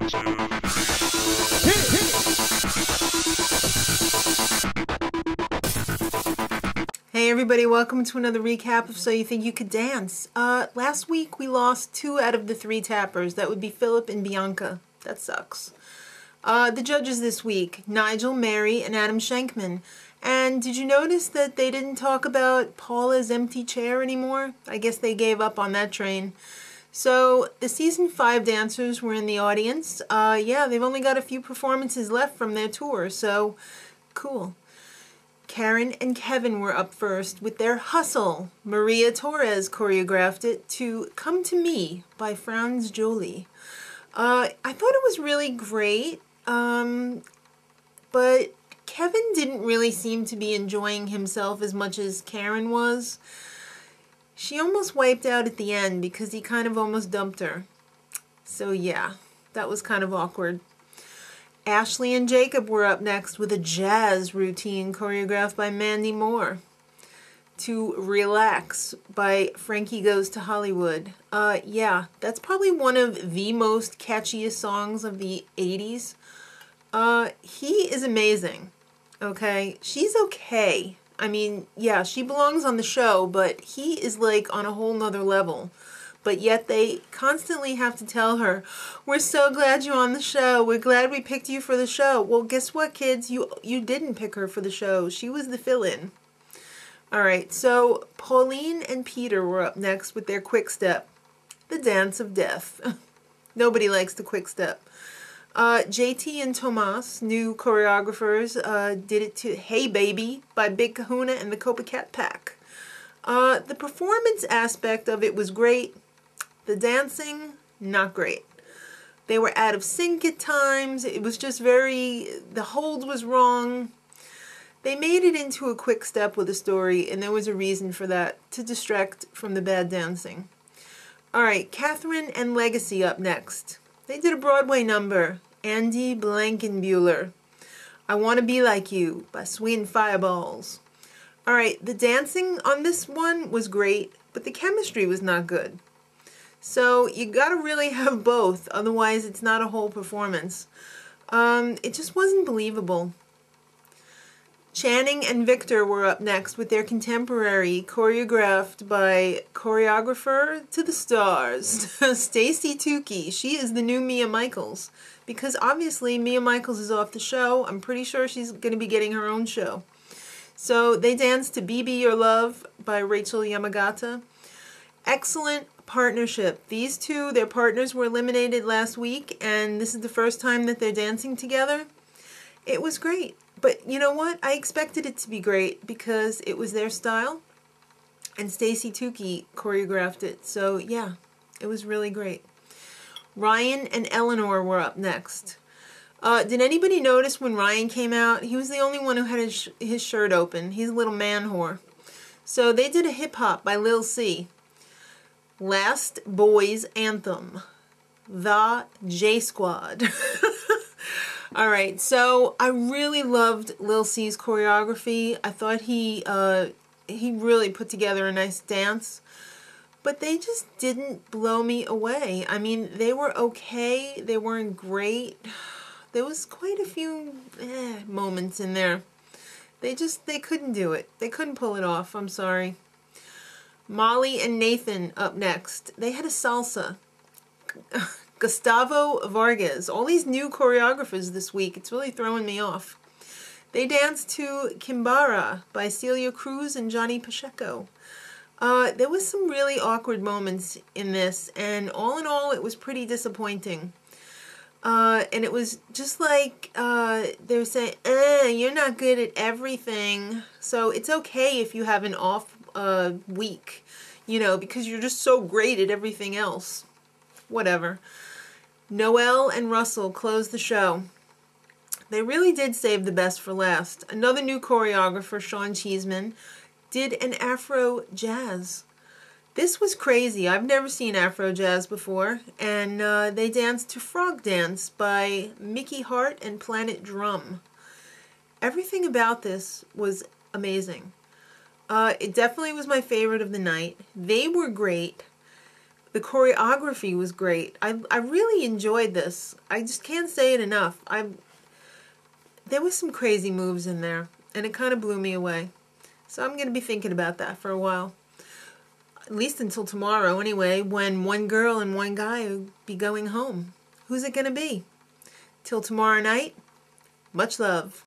Hey everybody, welcome to another recap of So You Think You Could Dance. Last week we lost 2 out of the 3 tappers. That would be Philip and Bianca. That sucks. The judges this week, Nigel, Mary, and Adam Shankman. And did you notice that they didn't talk about Paula's empty chair anymore? I guess they gave up on that train. So the season 5 dancers were in the audience. Yeah, they've only got a few performances left from their tour, so cool. Karen and Kevin were up first with their Hustle. Maria Torres choreographed it to Come to Me by Franz Joli. I thought it was really great, but Kevin didn't really seem to be enjoying himself as much as Karen was. She almost wiped out at the end because he kind of almost dumped her. So yeah, that was kind of awkward. Ashleigh and Jakob were up next with a jazz routine choreographed by Mandy Moore to Relax by Frankie Goes to Hollywood. Yeah, that's probably one of the most catchiest songs of the 80s. He is amazing, okay? She's okay. I mean, yeah, she belongs on the show, but he is like on a whole nother level. But yet they constantly have to tell her, we're so glad you're on the show. We're glad we picked you for the show. Well, guess what, kids? You didn't pick her for the show. She was the fill-in. All right, so Pauline and Peter were up next with their Quickstep, the dance of death. Nobody likes the Quickstep. JT and Tomas, new choreographers, did it to Hey Baby by Big Kahuna and the Copa Cat Pack. The performance aspect of it was great. The dancing, not great. They were out of sync at times. It was just the hold was wrong. They made it into a quick step with a story, and there was a reason for that, to distract from the bad dancing. All right, Kathryn and Legacy up next. They did a Broadway number, Andy Blankenbeulher. I Want to Be Like You by Swingin Fireballs. All right, the dancing on this one was great, but the chemistry was not good. So you gotta really have both, otherwise it's not a whole performance. It just wasn't believable. Channing and Victor were up next with their contemporary, choreographed by choreographer to the stars, Stacey Tookey. She is the new Mia Michaels, because obviously Mia Michaels is off the show. I'm pretty sure she's going to be getting her own show. So they danced to Be Your Love by Rachael Yamagata. Excellent partnership. These two, their partners were eliminated last week, and this is the first time that they're dancing together. It was great. But you know what? I expected it to be great because it was their style, and Stacey Tookey choreographed it. So yeah, it was really great. Ryan and Ellenore were up next. Did anybody notice when Ryan came out? He was the only one who had his shirt open. He's a little man whore. So they did a hip hop by Lil C. Last Boiz Anthem, the J Squad. All right, so I really loved Lil C's choreography. I thought he really put together a nice dance, but they just didn't blow me away. I mean, they were okay. They weren't great. There was quite a few moments in there. They couldn't do it. They couldn't pull it off. I'm sorry. Mollee and Nathan up next. They had a salsa. Gustavo, Vargus. All these new choreographers this week. It's really throwing me off. They danced to Quimbara by Celia, Cruz, and Johnny Pacheco. There was some really awkward moments in this, and all in all, it was pretty disappointing. And it was just like they were saying, you're not good at everything. So it's okay if you have an off week, you know, because you're just so great at everything else. Whatever. Noel and Russell closed the show. They really did save the best for last. Another new choreographer, Sean Cheeseman, did an Afro jazz. This was crazy. I've never seen Afro jazz before. And they danced to Frog Dance by Mickey Hart and Planet Drum. Everything about this was amazing. It definitely was my favorite of the night. They were great. The choreography was great. I really enjoyed this. I just can't say it enough. There was some crazy moves in there, and it kind of blew me away. So I'm going to be thinking about that for a while. At least until tomorrow anyway, when one girl and one guy will be going home. Who's it going to be? Till tomorrow night, much love.